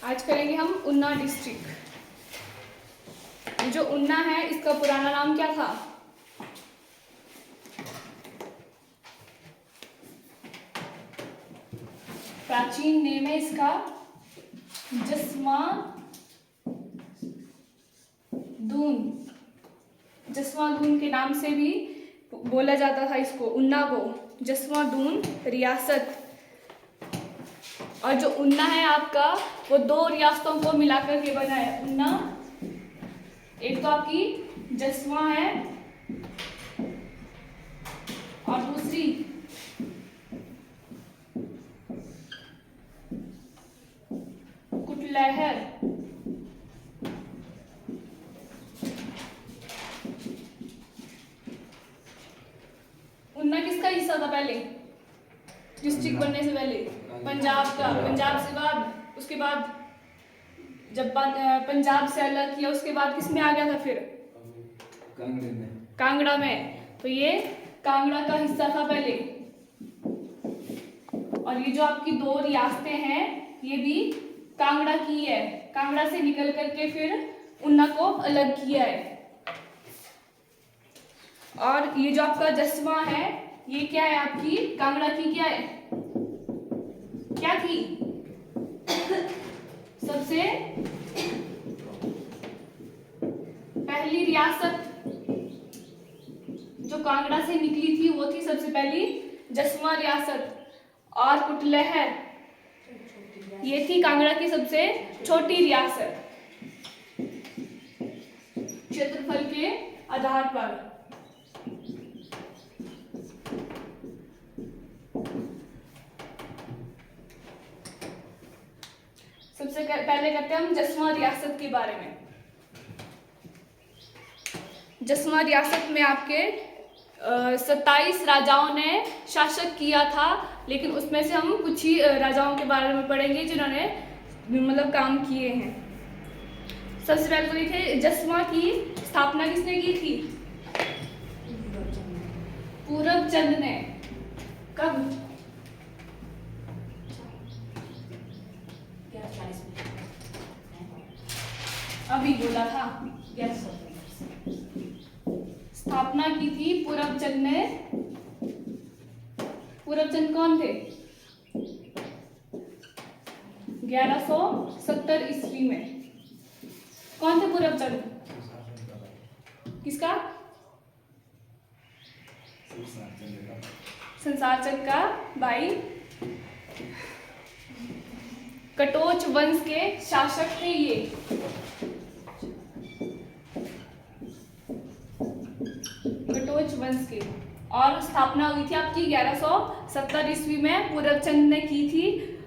आज करेंगे हम उन्ना डिस्ट्रिक्ट। जो उन्ना है इसका पुराना नाम क्या था? प्राचीन नेम है इसका जसवांतून। जसवांतून के नाम से भी बोला जाता था इसको, उन्ना को जसवांतून रियासत। और जो उन्ना है आपका वो दो रियासतों को मिलाकर के बना है उन्ना। एक तो आपकी जसवां है और दूसरी कुटलैहर। उन्ना किसका हिस्सा था पहले डिस्ट्रिक्ट बनने से पहले? पंजाब का। पंजाब से बाद उसके बाद जब पंजाब से अलग किया उसके बाद किस में आ गया था फिर? कांगड़ा में। तो ये कांगड़ा का हिस्सा था पहले। और ये जो आपकी दो रियासतें हैं ये भी कांगड़ा की है। कांगड़ा से निकल करके फिर उन्ना को अलग किया है। और ये जो आपका जसवां है ये क्या है आपकी कांगड़ा की क्या है? क्या थी? सबसे पहली रियासत जो कांगड़ा से निकली थी वो थी सबसे पहली जसवां रियासत। और कुटलैहर ये थी कांगड़ा की सबसे छोटी रियासत क्षेत्रफल के आधार पर। सबसे पहले करते हैं हम जसवां रियासत के बारे में। जसवां रियासत में आपके 27 राजाओं ने शासक किया था, लेकिन उसमें से हम कुछ ही राजाओं के बारे में पढ़ेंगे जिन्होंने मतलब काम किए हैं। सबसे पहले तो ये थे जसवां की स्थापना किसने की थी? पूरब चंद ने। कब? अभी बोला था। स्थापना की थी पूरब चंद ने। पूरब चंद कौन थे? 1170 ईस्वी में। कौन थे पूरब चंद? किसका? संसार चंद का भाई। कटोच वंश के शासक थे ये। कटोच वंश के। और स्थापना हुई थी आपकी 1170 ईस्वी में पूरब चंद ने की थी।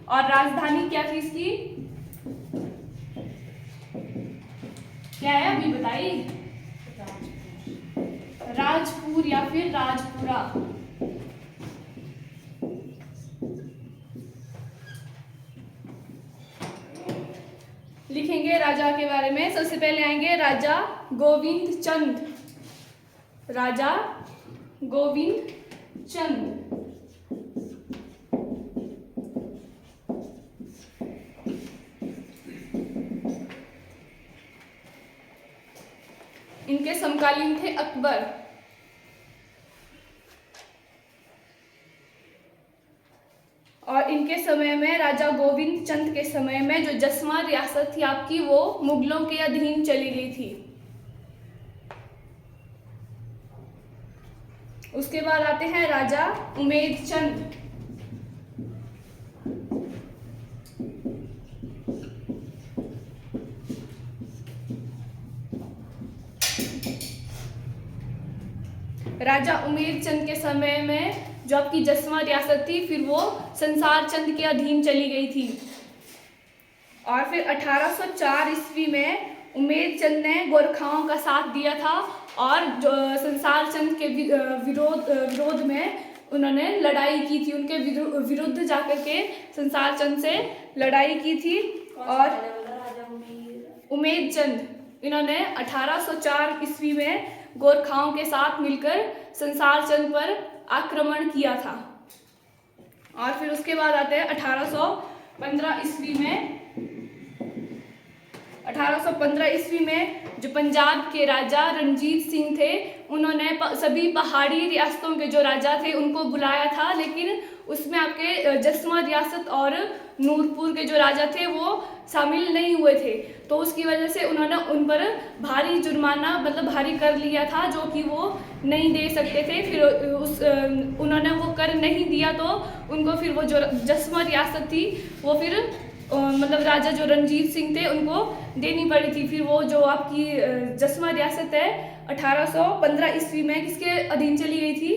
और राजधानी क्या थी इसकी? क्या है अभी बताइए? राजपुर या फिर राजपुरा। लिखेंगे राजा के बारे में। सबसे पहले आएंगे राजा गोविंद चंद। राजा गोविंद चंद। इनके समकालीन थे अकबर। और इनके समय में राजा गोविंद चंद के समय में जो जसवां रियासत थी आपकी वो मुगलों के अधीन चली गई थी। उसके बाद आते हैं राजा उमेद चंद। राजा उमेद चंद के समय में जो आपकी जसवां रियासत थी फिर वो संसार चंद के अधीन चली गई थी। और फिर 1804 ईस्वी में उमेद चंद ने गोरखाओं का साथ दिया था और जो संसार चंद के विरोध में उन्होंने लड़ाई की थी। उनके विरुद्ध जाकर के संसार चंद से लड़ाई की थी। और उमेद चंद इन्होंने 1804 ईस्वी में गोरखाओं के साथ मिलकर संसार चंद पर आक्रमण किया था। और फिर उसके बाद आते हैं 1815 ईस्वी में 1815 ईस्वी में जो पंजाब के राजा रणजीत सिंह थे, उन्होंने सभी पहाड़ी रियासतों के जो राजा थे उनको बुलाया था, लेकिन उसमें आपके जसवां रियासत और नूरपुर के जो राजा थे वो शामिल नहीं हुए थे। तो उसकी वजह से उन्होंने उन पर भारी जुर्माना मतलब भारी कर लिया था, जो कि वो नहीं दे सकते थे। फिर उन्होंने वो कर नहीं दिया तो उनको फिर वो जो जसवां रियासत थी वो फिर मतलब राजा जो रणजीत सिंह थे उनको देनी पड़ी थी। फिर वो जो आपकी जसवां रियासत है 1815 ईस्वी में किसके अधीन चली गई थी?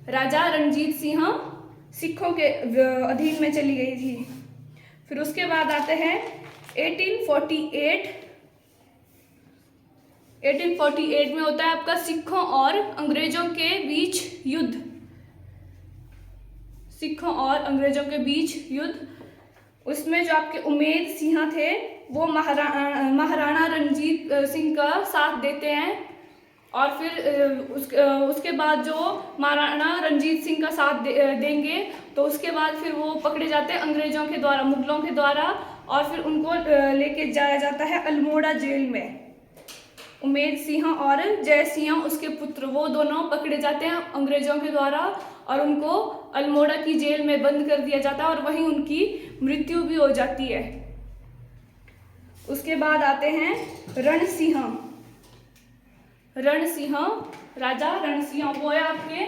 राजा रणजीत सिंह सिखों के अधीन में चली गई थी। फिर उसके बाद आते हैं 1848 में होता है आपका सिखों और अंग्रेजों के बीच युद्ध। सिखों और अंग्रेजों के बीच युद्ध, उसमें जो आपके उमेद सिंह थे वो महाराणा रणजीत सिंह का साथ देते हैं। और फिर उसके बाद जो महाराणा रणजीत सिंह का साथ देंगे तो उसके बाद फिर वो पकड़े जाते हैं अंग्रेजों के द्वारा, मुगलों के द्वारा, और फिर उनको लेके जाया जाता है अल्मोड़ा जेल में। उमेद सिंह और जय सिंह उसके पुत्र, वो दोनों पकड़े जाते हैं अंग्रेजों के द्वारा और उनको अल्मोड़ा की जेल में बंद कर दिया जाता है और वहीं उनकी मृत्यु भी हो जाती है। उसके बाद आते हैं रणसिंह। राजा रणसिंह वो है आपके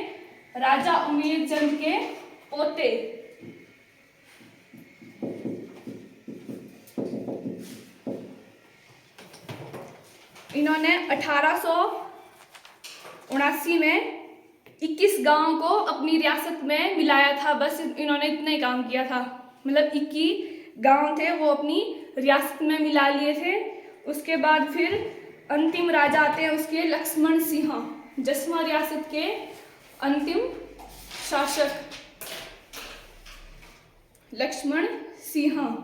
राजा उमेद चंद के पोते। इन्होंने 1879 में 21 गांव को अपनी रियासत में मिलाया था। बस इन्होंने इतना ही काम किया था, मतलब 21 गांव थे वो अपनी रियासत में मिला लिए थे। उसके बाद फिर अंतिम राजा आते हैं उसके लक्ष्मण सिंह, जसवां रियासत के अंतिम शासक लक्ष्मण सिंह।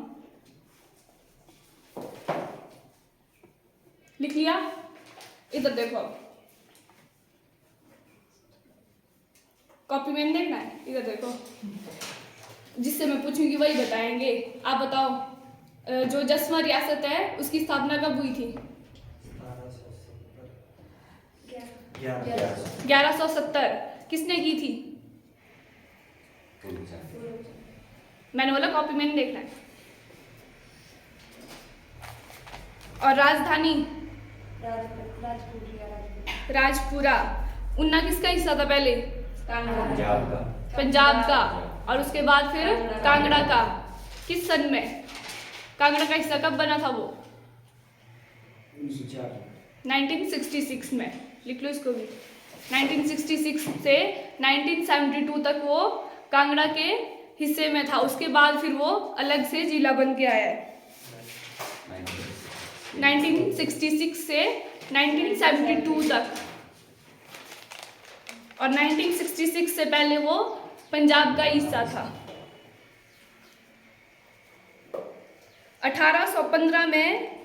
लिख लिया? इधर देखो, कॉपी में देखना है, इधर देखो, जिससे मैं पूछूंगी वही बताएंगे। आप बताओ, जो जसवां रियासत है उसकी स्थापना कब हुई थी? 1170। किसने की थी? मैंने बोला कॉपी में देखना है। और राजधानी? राजपुरा। उन्ना किसका हिस्सा था पहले? पंजाब का। और उसके बाद फिर कांगड़ा का। किस सन में कांगड़ा का हिस्सा कब बना था वो? 1966 में। लिख लो इसको भी। 1966 से 1972 तक वो कांगड़ा के हिस्से में था। उसके बाद फिर वो अलग से जिला बन के आया है। 1966 से 1972 तक। और 1966 से पहले वो पंजाब का हिस्सा था। 1815 में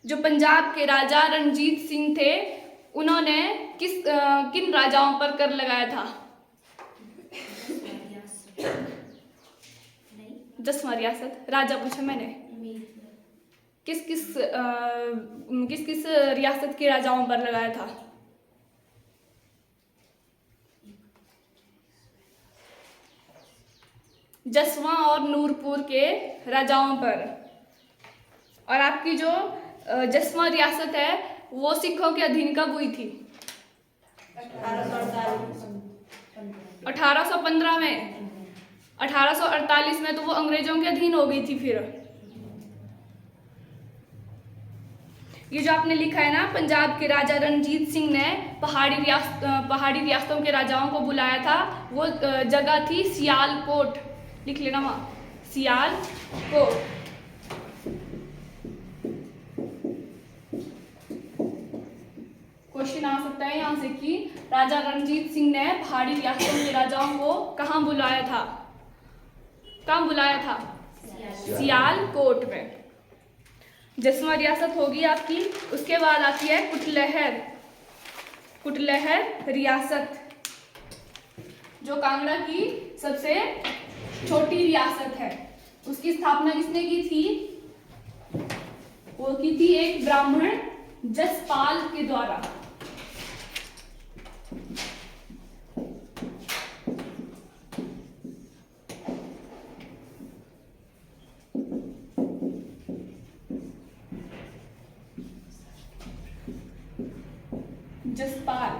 जो पंजाब के राजा रणजीत सिंह थे उन्होंने किन राजाओं पर कर लगाया था? जसवां रियासत। राजा पूछा मैंने। किस किस रियासत के राजाओं पर लगाया था? जसवां और नूरपुर के राजाओं पर। और आपकी जो जसवां रियासत है वो सिखों के अधीन कब हुई थी? 1815 में। 1848 में तो वो अंग्रेजों के अधीन हो गई थी। फिर ये जो आपने लिखा है ना, पंजाब के राजा रणजीत सिंह ने पहाड़ी रियासतों के राजाओं को बुलाया था, वो जगह थी सियालकोट। लिख लेना वहाँ, सियालकोट। क्वेश्चन आ सकता है यहाँ से कि राजा रणजीत सिंह ने पहाड़ी रियासतों के राजाओं को कहाँ बुलाया था? कहाँ बुलाया था? सियालकोट में। जसवां रियासत होगी आपकी। उसके बाद आती है कुटलहर रियासत, जो कांगड़ा की सबसे छोटी रियासत है। उसकी स्थापना किसने की थी? वो की थी एक ब्राह्मण जसपाल के द्वारा। जसपाल,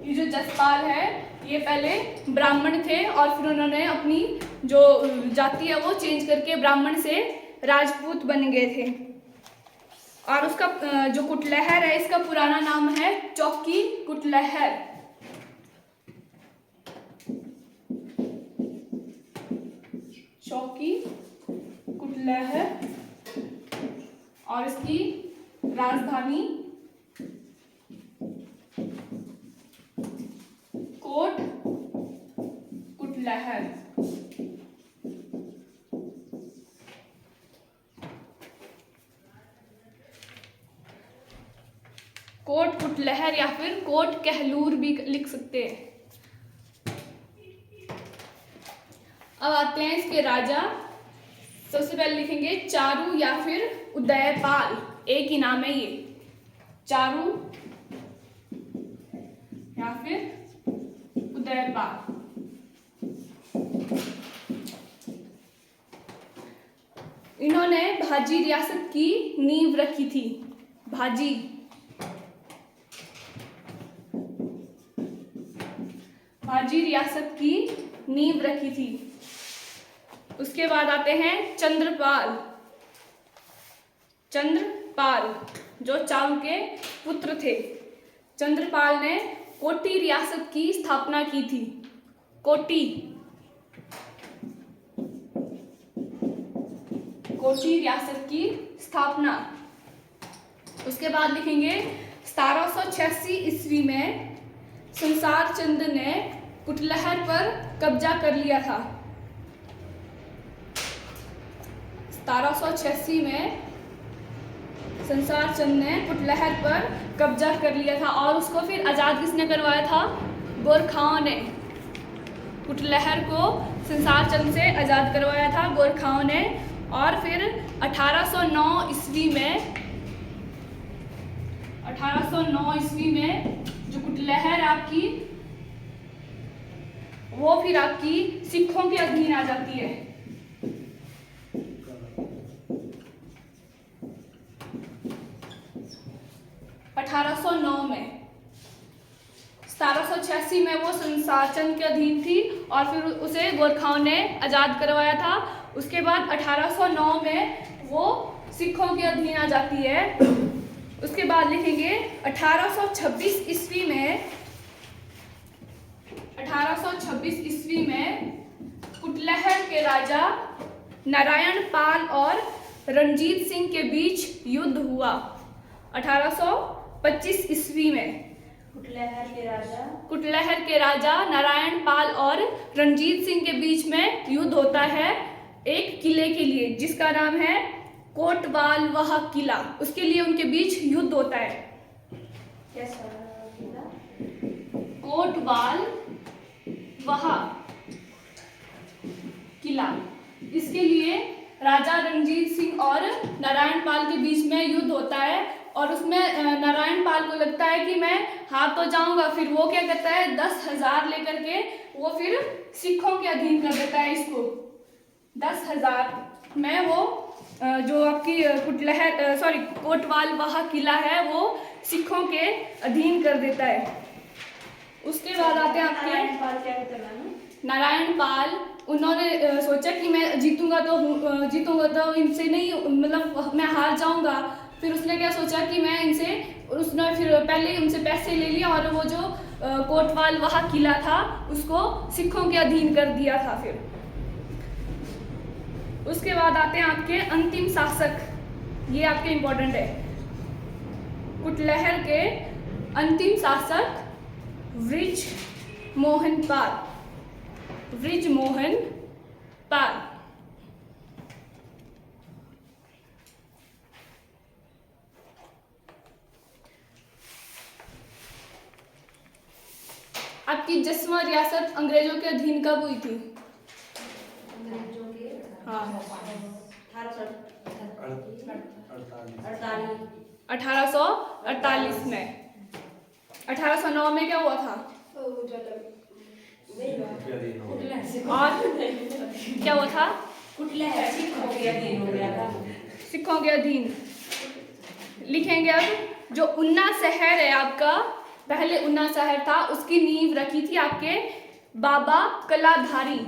ये जो जसपाल है ये पहले ब्राह्मण थे और फिर उन्होंने अपनी जो जाति है वो चेंज करके ब्राह्मण से राजपूत बन गए थे। और उसका जो कुटलहर है इसका पुराना नाम है चौकी कुटलहर। चौकी कुटलहर और इसकी राजधानी कोट कुटलहर। कोट कुटलहर या फिर कोट कहलूर भी लिख सकते हैं। अब आते हैं इसके राजा। सबसे पहले लिखेंगे चारू या फिर उदयपाल, एक ही नाम है ये, चारू या फिर उदयपाल। इन्होंने भाजी रियासत की नींव रखी थी। भाजी रियासत की नींव रखी थी। उसके बाद आते हैं चंद्रपाल। चंद्रपाल जो चारू के पुत्र थे। चंद्रपाल ने कोटी रियासत की स्थापना की थी। कोटी रियासत की स्थापना। उसके बाद लिखेंगे 1786 ईस्वी में संसार चंद ने कुटलहर पर कब्जा कर लिया था। 1786 में संसार चंद ने कुटलहर पर कब्जा कर लिया था और उसको फिर आज़ाद किसने करवाया था? गोरखाओं ने। कुटलहर को संसार चंद से आज़ाद करवाया था गोरखाओं ने। और फिर 1809 ईस्वी में जो कुटलहर आपकी वो फिर आपकी सिखों के अधीन आ जाती है। 1809 में। 1786 में वो संसार चंद के अधीन थी और फिर उसे गोरखाओं ने आज़ाद करवाया था। उसके बाद 1809 में वो सिखों के अधीन आ जाती है। उसके बाद लिखेंगे 1826 ईस्वी में कुटलहर के राजा नारायण पाल और रणजीत सिंह के बीच युद्ध हुआ। 1825 ईस्वी में कुटलहर के राजा नारायण पाल और रणजीत सिंह के बीच में युद्ध होता है एक किले के लिए जिसका नाम है कोटवाल वहा किला। उसके लिए उनके बीच युद्ध होता है। कोटवाल वहा किला। इसके लिए राजा रणजीत सिंह और नारायण पाल के बीच में युद्ध होता है और उसमें नारायण पाल को लगता है कि मैं हार तो जाऊंगा। फिर वो क्या करता है 10,000 लेकर के वो फिर सिखों के अधीन कर देता है इसको। 10,000 में वो जो आपकी कोटवाल वहा किला है वो सिखों के अधीन कर देता है। उसके बाद आते हैं आपके नारायण पाल। उन्होंने सोचा कि मैं जीतूंगा तो इनसे नहीं, मतलब मैं हार जाऊंगा। फिर उसने क्या सोचा कि उसने फिर पहले ही उनसे पैसे ले लिए और वो जो कोटवाल वहा किला था उसको सिखों के अधीन कर दिया था। फिर उसके बाद आते हैं आपके अंतिम शासक। ये आपके इम्पोर्टेंट है। कुटलहर के अंतिम शासक वृजमोहन पाल। आपकी जसवां रियासत अंग्रेजों के अधीन कब हुई थी? अंग्रेजों के हाँ 1848 में। 1809 में क्या हुआ था? और क्या हुआ था? सिखों के अधीन। लिखेंगे अब जो उन्ना शहर है आपका, पहले उन्ना शहर था, उसकी नींव रखी थी आपके बाबा कलाधारी।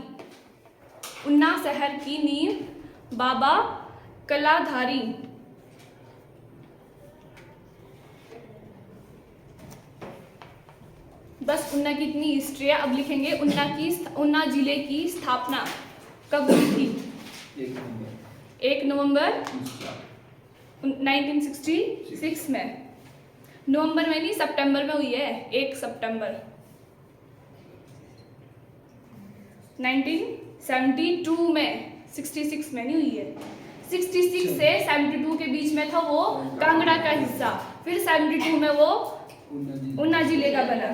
उन्ना शहर की नींव बाबा कलाधारी। बस उन्ना की इतनी हिस्ट्री है। अब लिखेंगे उन्ना जिले की स्थापना कब हुई थी? 1 नवंबर 1966 में। नवंबर में नहीं, सितंबर में हुई है। 1 सितंबर 1972 में। 66 में नहीं हुई है। 66 से 72 के बीच में था वो कांगड़ा का हिस्सा। फिर 72 में वो उन्ना जिले का बना।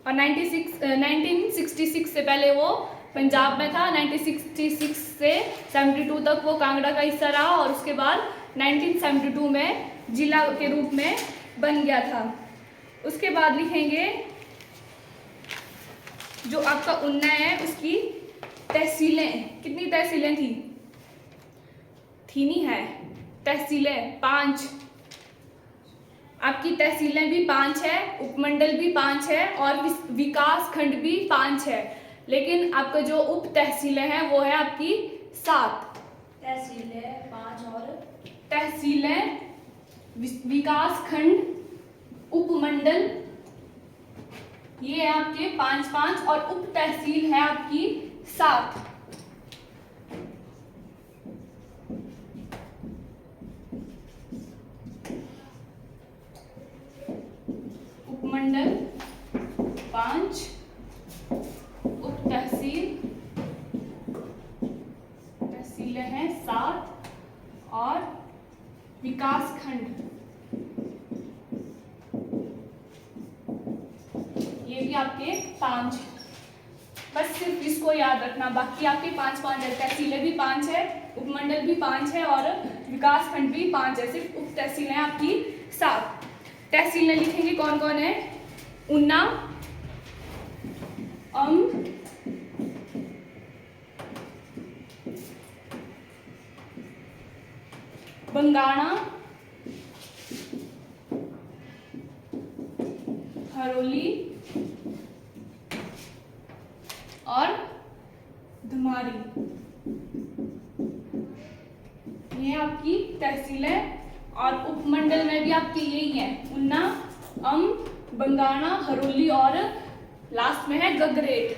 और 1966 से पहले वो पंजाब में था। 1966 से 72 तक वो कांगड़ा का हिस्सा रहा और उसके बाद 1972 में जिला के रूप में बन गया था। उसके बाद लिखेंगे जो आपका उन्ना है उसकी तहसीलें। कितनी तहसीलें थी नहीं है? तहसीलें 5। आपकी तहसीलें भी 5 है, उपमंडल भी 5 है और विकास खंड भी 5 है। लेकिन आपका जो उप तहसीलें हैं वो है आपकी 7। तहसीलें 5 और तहसीलें, विकास खंड, उपमंडल, ये है आपके 5 और उप तहसील है आपकी 7। उपमंडल 5, उप तहसीलें हैं 7 और विकास खंड ये भी आपके 5। बस सिर्फ इसको याद रखना, बाकी आपके 5 है। तहसीलें भी 5 है, उपमंडल भी 5 है और विकास खंड भी 5 है। सिर्फ उप तहसीलें आपकी 7। तहसीलें लिखेंगे कौन कौन है? उन्ना, बंगाणा, हरोली और धुमारी। ये आपकी तहसीलें और उपमंडल में भी आपके यही है, उन्ना, बंगाणा, हरोली और लास्ट में है गगरेट।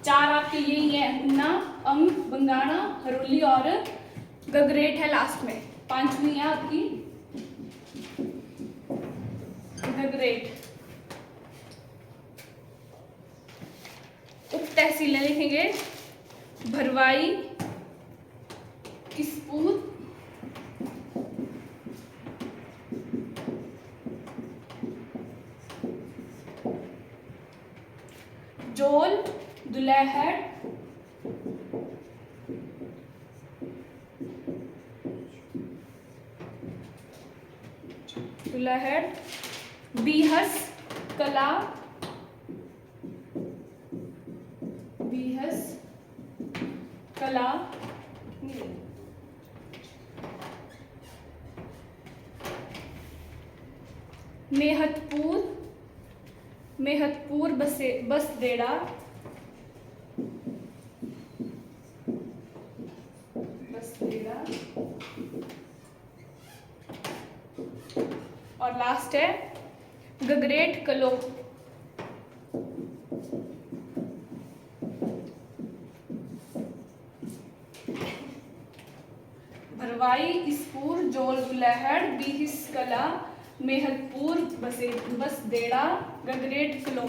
4 आपके यही है, उन्ना, बंगाणा, हरोली और गगरेट है लास्ट में। 5वीं है आपकी गगरेट। उप तहसीलें लिखेंगे भरवाई, किसपुर, जोल, दुलहट, बीहस कला, मेहतपुर बसदेड़ा, और लास्ट है गगरेट कलो। भरवाई, इसपुर, जोल, दुलहड़, बीहिस कला, मेहतपुर बसदेड़ा, गगरेट कलो।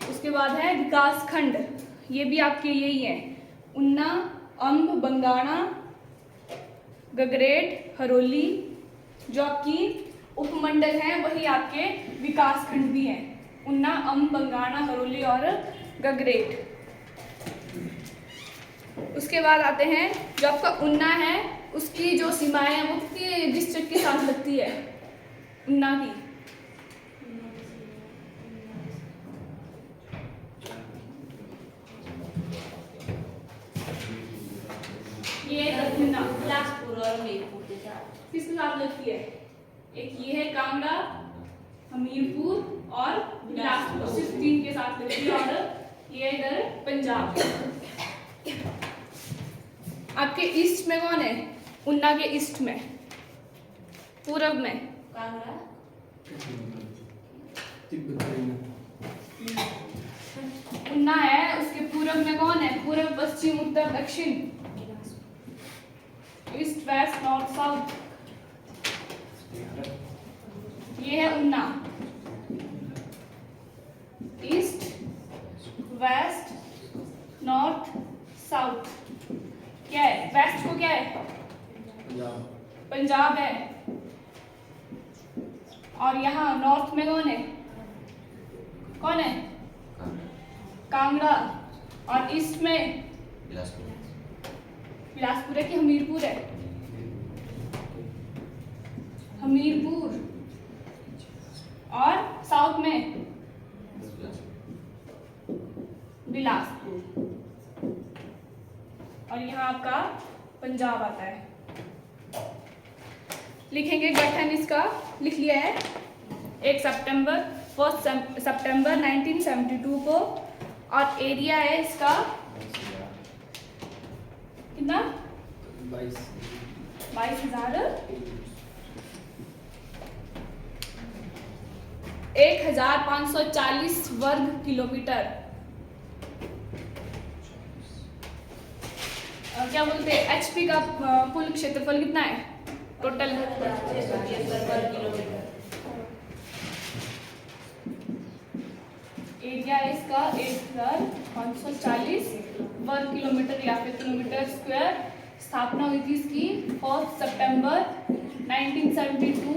उसके बाद है विकास खंड। ये भी आपके यही है, उन्ना, बंगाणा, गगरेट, हरोली। जो आपकी उपमंडल है वही आपके विकास खंड भी हैं, उन्ना, बंगाणा, हरोली और गगरेट। उसके बाद आते हैं जो आपका उन्ना है, उसकी जो सीमाएं हैं वो कितनी डिस्ट्रिक्ट के साथ लगती है उन्ना की? ये उन्ना बिलासपुर और हमीरपुर के साथ। किसके साथ लगती है? एक ये है कांगड़ा, हमीरपुर और बिलासपुर, सिर्फ 3 के साथ लगती है। और ये इधर पंजाब। आपके ईस्ट में कौन है? उन्ना के ईस्ट में, पूरब में कांगड़ा, उन्ना है, उसके पूरब में कौन है? पूरब, पश्चिम, उत्तर, दक्षिण, ईस्ट, वेस्ट, नॉर्थ, साउथ। ये है उन्ना। East, west, north, south. क्या है? वेस्ट को क्या है? पंजाब है। और यहाँ नॉर्थ में कौन है? कौन है? कांगड़ा। और ईस्ट में बिलासपुर है कि हमीरपुर है? हमीरपुर। और साउथ में बिलासपुर। और यहाँ आपका पंजाब आता है। लिखेंगे गठन इसका, लिख लिया है 1 सितंबर 1972 को। और एरिया है इसका कितना? 22,540 वर्ग किलोमीटर। क्या बोलते हैं, एचपी का कुल क्षेत्रफल कितना है टोटल? 75 वर्ग किलोमीटर। एरिया है इसका 1540 वर्ग किलोमीटर या फिर किलोमीटर स्क्वायर। स्थापना हुई थी इसकी 4 सितंबर 1972।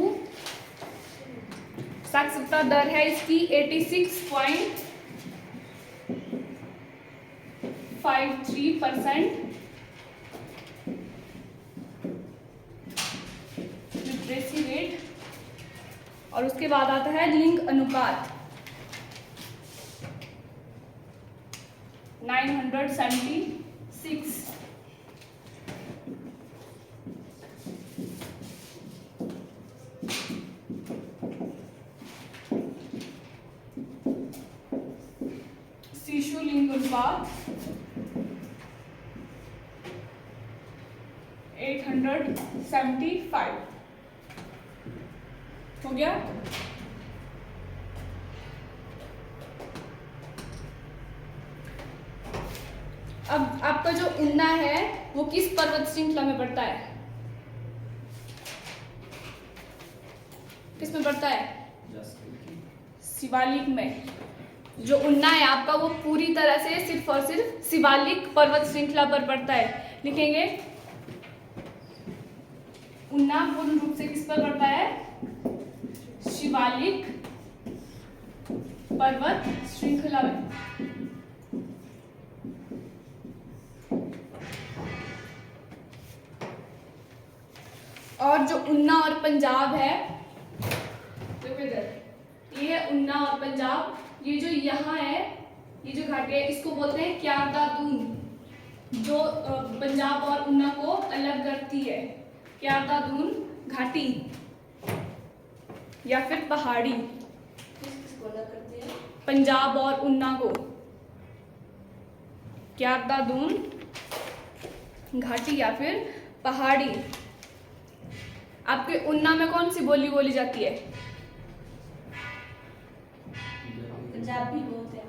साक्षरता दर है इसकी 86.53%। Literacy rate. और उसके बाद आता है लिंग अनुपात 976। शिशु लिंग अनुपात 875 हो गया। अब आपका जो उन्ना है वो किस पर्वत श्रृंखला में पड़ता है? किस में पड़ता है? शिवालिक में। जो उन्ना है आपका वो पूरी तरह से सिर्फ और सिर्फ शिवालिक पर्वत श्रृंखला पर पड़ता है। लिखेंगे उन्ना पूर्ण रूप से किस पर पड़ता है? शिवालिक पर्वत श्रृंखला में। और जो उन्ना और पंजाब है, देखो इधर, ये है उन्ना और पंजाब। ये जो यहाँ है, ये जो घाटी है, इसको बोलते हैं क्यारदा दून, जो पंजाब और उन्ना को अलग करती है। क्यारदा दून घाटी या फिर पहाड़ी, किसको अलग करते हैं? पंजाब और उन्ना को। क्यारदा दून घाटी या फिर पहाड़ी। आपके उन्ना में कौन सी बोली बोली जाती है? पंजाबी बोलते हैं।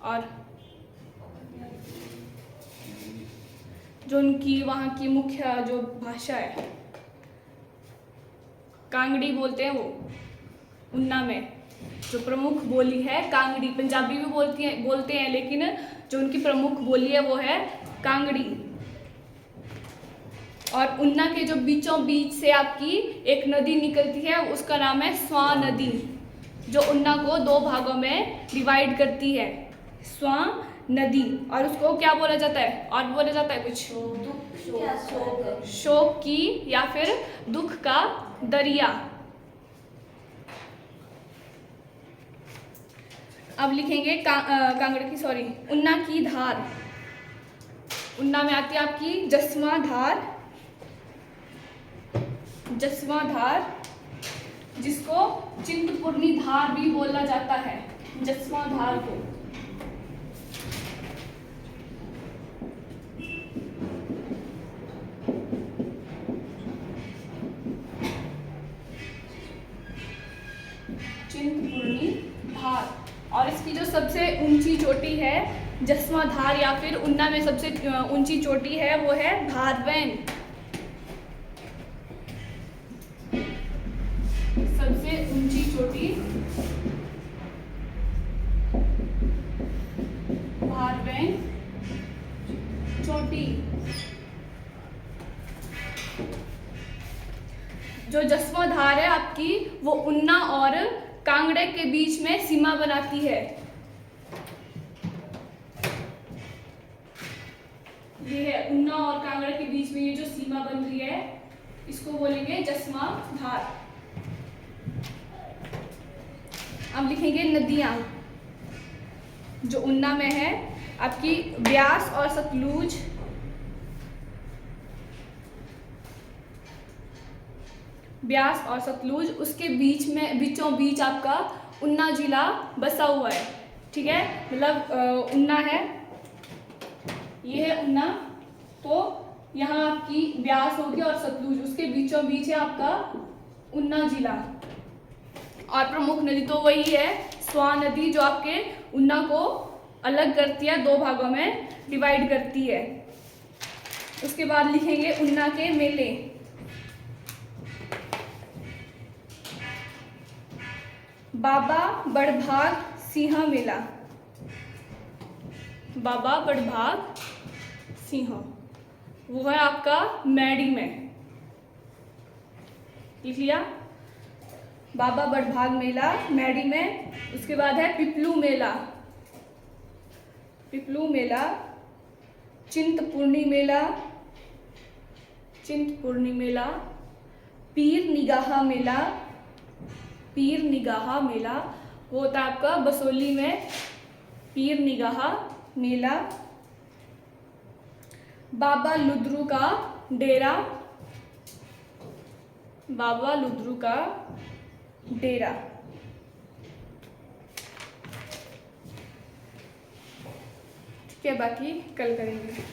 और जो उनकी वहाँ की मुख्य जो भाषा है, कांगड़ी बोलते हैं वो उन्ना में। जो प्रमुख बोली है कांगड़ी, पंजाबी भी बोलते हैं लेकिन जो उनकी प्रमुख बोली है वो है कांगड़ी। और उन्ना के जो बीचों बीच से आपकी एक नदी निकलती है, उसका नाम है स्वां नदी, जो उन्ना को 2 भागों में डिवाइड करती है। स्वां नदी, और उसको क्या बोला जाता है, और बोला जाता है कुछ, दुख या शोक है। शोक की या फिर दुख का दरिया। अब लिखेंगे कांगड़ा की, सॉरी, उन्ना की धार। उन्ना में आती है आपकी जसवा धार, जसवा धार, जिसको चिंतपूर्णी धार भी बोला जाता है, जसवा धार को। चिंतपूर्णी धार। और इसकी जो सबसे ऊंची चोटी है जसवा धार या फिर उन्ना में सबसे ऊंची चोटी है वो है भारवेन। सबसे ऊंची चोटी भारवेन चोटी। जो जसवा धार है आपकी वो उन्ना और कांगड़े के बीच में सीमा बनाती है। ये है उन्ना और कांगड़ा के बीच में ये जो सीमा बन रही है इसको बोलेंगे जसवा धार। अब लिखेंगे नदियां जो उन्ना में है आपकी ब्यास और सतलुज। ब्यास और सतलुज, उसके बीच में बीचों बीच आपका उन्ना जिला बसा हुआ है। ठीक है, मतलब उन्ना है, ये है उन्ना, तो यहाँ आपकी ब्यास होगी और सतलुज, उसके बीचों बीच है आपका उन्ना जिला। और प्रमुख नदी तो वही है स्वां नदी, जो आपके उन्ना को अलग करती है, दो भागों में डिवाइड करती है। उसके बाद लिखेंगे उन्ना के मेले। बाबा बड़भाग सिंह मेला। बाबा बड़भाग सिंह वो है आपका मैडी में, लिख लिया, बाबा बड़भाग मेला मैडी में। उसके बाद है पिपलू मेला। पिपलू मेला, चिंतपूर्णी मेला, चिंतपूर्णी मेला, पीर निगाह मेला। पीर निगाह मेला वो होता है आपका बसोली में, पीर निगाह मेला। बाबा लुद्रू का डेरा। बाबा लुद्रू का डेरा। ठीक है, बाकी कल करेंगे।